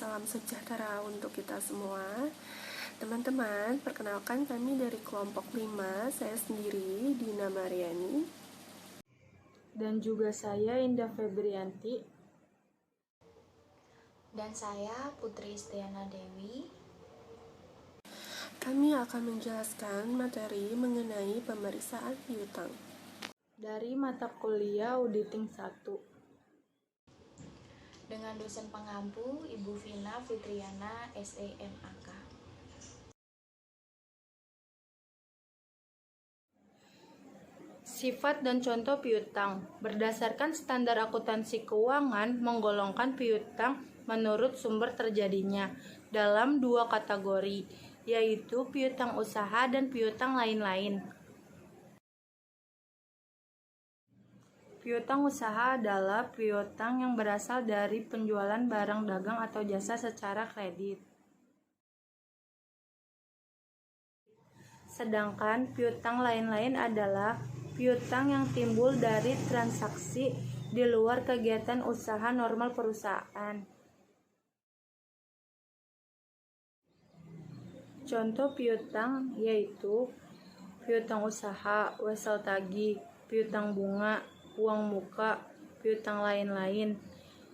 salam sejahtera untuk kita semua. Teman-teman, perkenalkan kami dari kelompok 5, saya sendiri, Dina Mariani. Dan juga saya, Indah Febrianti. Dan saya, Putri Istiana Dewi. Kami akan menjelaskan materi mengenai pemeriksaan piutang Dari mata kuliah Auditing 1. Dengan dosen pengampu, Ibu Vina Fitriana, SEMAK. Sifat dan contoh piutang. Berdasarkan standar akuntansi keuangan, menggolongkan piutang menurut sumber terjadinya dalam 2 kategori, yaitu piutang usaha dan piutang lain-lain. Piutang usaha adalah piutang yang berasal dari penjualan barang dagang atau jasa secara kredit. Sedangkan piutang lain-lain adalah piutang yang timbul dari transaksi di luar kegiatan usaha normal perusahaan. Contoh piutang yaitu piutang usaha, wesel tagih, piutang bunga, uang muka, piutang lain-lain,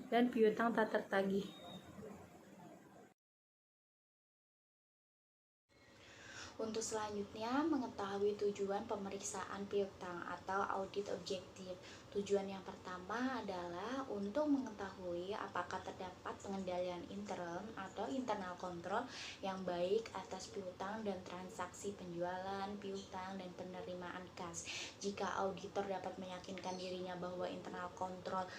dan piutang tak tertagih. Untuk selanjutnya, mengetahui tujuan pemeriksaan piutang atau audit objektif. Tujuan yang pertama adalah untuk mengetahui apakah terdapat pengendalian intern atau internal control yang baik atas piutang dan transaksi penjualan, piutang, dan penerimaan kas. Jika auditor dapat meyakinkan dirinya bahwa internal control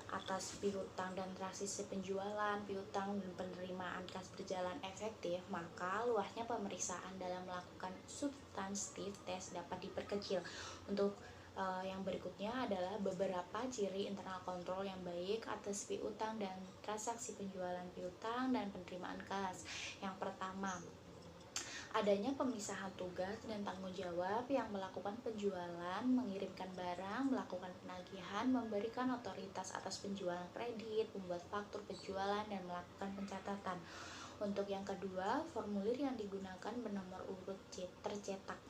atas piutang dan transaksi penjualan, piutang, dan penerimaan kas berjalan efektif, maka luasnya pemeriksaan dalam melakukan substantif tes dapat diperkecil. Untuk yang berikutnya adalah beberapa ciri internal kontrol yang baik atas piutang dan transaksi penjualan piutang dan penerimaan kas. Yang pertama, adanya pemisahan tugas dan tanggung jawab yang melakukan penjualan, mengirimkan barang, melakukan penagihan, memberikan otoritas atas penjualan kredit, membuat faktur penjualan, dan melakukan pencatatan. Untuk yang kedua, formulir yang digunakan bernomor urut tercetak.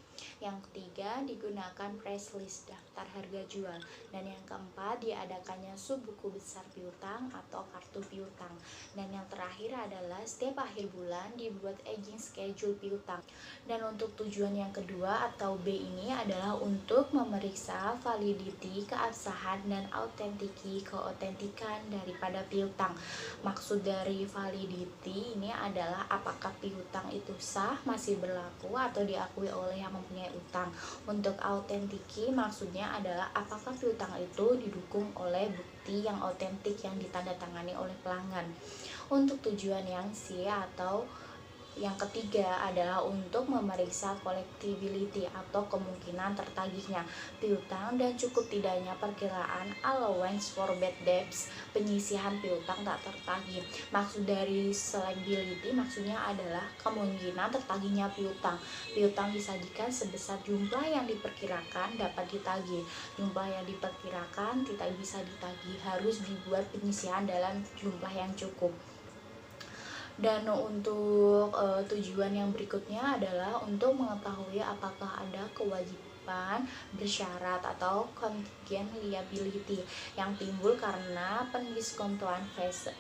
Yang ketiga, digunakan price list daftar harga jual. Dan yang keempat, diadakannya subbuku besar piutang atau kartu piutang. Dan yang terakhir adalah setiap akhir bulan dibuat aging schedule piutang. Dan untuk tujuan yang kedua atau B ini adalah untuk memeriksa validity, keabsahan, dan keotentikan daripada piutang. Maksud dari validity ini adalah apakah piutang itu sah, masih berlaku, atau diakui oleh yang mempunyai utang. Untuk autentiki maksudnya adalah apakah piutang itu didukung oleh bukti yang otentik yang ditandatangani oleh pelanggan. Untuk tujuan yang C atau yang ketiga adalah untuk memeriksa collectibility atau kemungkinan tertagihnya piutang dan cukup tidaknya perkiraan allowance for bad debts, penyisihan piutang tak tertagih. Maksud dari sellability maksudnya adalah kemungkinan tertagihnya piutang. Piutang disajikan sebesar jumlah yang diperkirakan dapat ditagih. Jumlah yang diperkirakan tidak bisa ditagih harus dibuat penyisihan dalam jumlah yang cukup. Dan untuk tujuan yang berikutnya adalah untuk mengetahui apakah ada kewajiban bersyarat atau contingent liability yang timbul karena pendiskontoan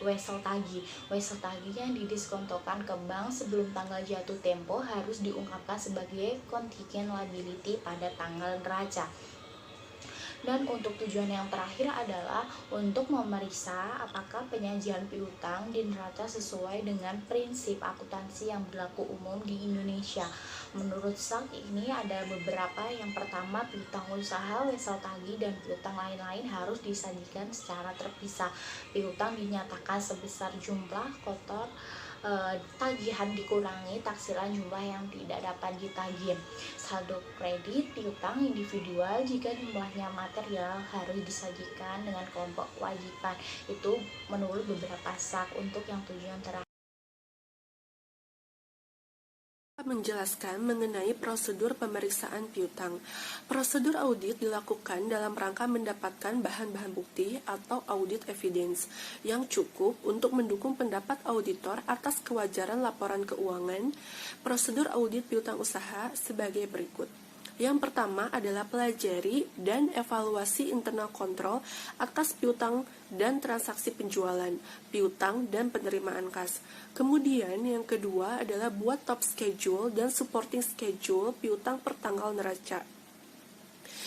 wesel tagih. Wesel tagih yang didiskontokan ke bank sebelum tanggal jatuh tempo harus diungkapkan sebagai contingent liability pada tanggal neraca. Dan untuk tujuan yang terakhir adalah untuk memeriksa apakah penyajian piutang di neraca sesuai dengan prinsip akuntansi yang berlaku umum di Indonesia. Menurut SAK ini ada beberapa. Yang pertama, piutang usaha, wesel tagih, dan piutang lain-lain harus disajikan secara terpisah. Piutang dinyatakan sebesar jumlah kotor tagihan dikurangi taksiran jumlah yang tidak dapat ditagih. Saldo kredit piutang individual jika jumlahnya material harus disajikan dengan kelompok kewajiban. Itu menurut beberapa SAK. Untuk yang tujuan terakhir, menjelaskan mengenai prosedur pemeriksaan piutang. Prosedur audit dilakukan dalam rangka mendapatkan bahan-bahan bukti atau audit evidence yang cukup untuk mendukung pendapat auditor atas kewajaran laporan keuangan. Prosedur audit piutang usaha sebagai berikut. Yang pertama adalah pelajari dan evaluasi internal control atas piutang dan transaksi penjualan, piutang dan penerimaan kas. Kemudian yang kedua adalah buat top schedule dan supporting schedule piutang per tanggal neraca.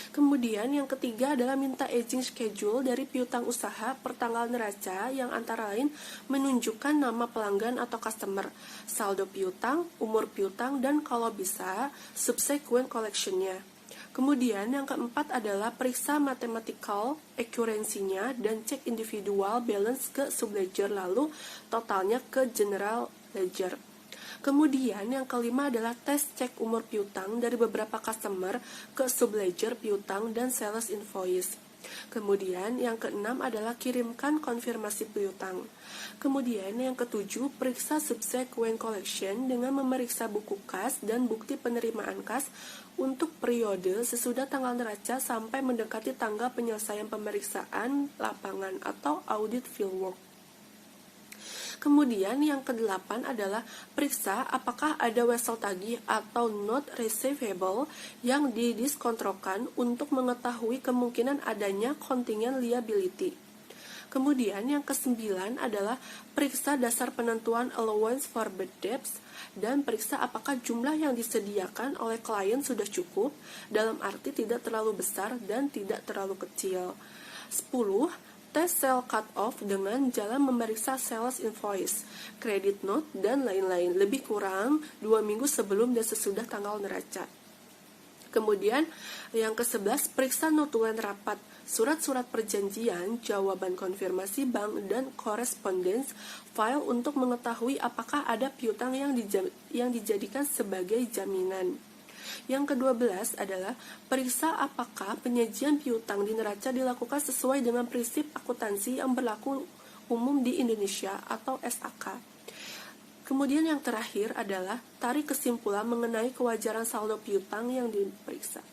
Kemudian yang ketiga adalah minta aging schedule dari piutang usaha per tanggal neraca yang antara lain menunjukkan nama pelanggan atau customer, saldo piutang, umur piutang, dan kalau bisa subsequent collection-nya. Kemudian yang keempat adalah periksa mathematical accuracy-nya dan cek individual balance ke subledger lalu totalnya ke general ledger. Kemudian yang kelima adalah tes cek umur piutang dari beberapa customer ke subledger piutang dan sales invoice. Kemudian yang keenam adalah kirimkan konfirmasi piutang. Kemudian yang ketujuh, periksa subsequent collection dengan memeriksa buku kas dan bukti penerimaan kas untuk periode sesudah tanggal neraca sampai mendekati tanggal penyelesaian pemeriksaan lapangan atau audit fieldwork. Kemudian yang kedelapan adalah periksa apakah ada wesel tagih atau note receivable yang didiskontrokan untuk mengetahui kemungkinan adanya contingent liability. Kemudian yang kesembilan adalah periksa dasar penentuan allowance for bad debts dan periksa apakah jumlah yang disediakan oleh klien sudah cukup, dalam arti tidak terlalu besar dan tidak terlalu kecil. 10. Tes sale cut-off dengan jalan memeriksa sales invoice, credit note, dan lain-lain, lebih kurang 2 minggu sebelum dan sesudah tanggal neraca. Kemudian yang ke-11, periksa notulen rapat, surat-surat perjanjian, jawaban konfirmasi bank, dan correspondence file untuk mengetahui apakah ada piutang yang dijadikan sebagai jaminan. Yang ke-12 adalah periksa apakah penyajian piutang di neraca dilakukan sesuai dengan prinsip akuntansi yang berlaku umum di Indonesia atau SAK. Kemudian yang terakhir adalah tarik kesimpulan mengenai kewajaran saldo piutang yang diperiksa.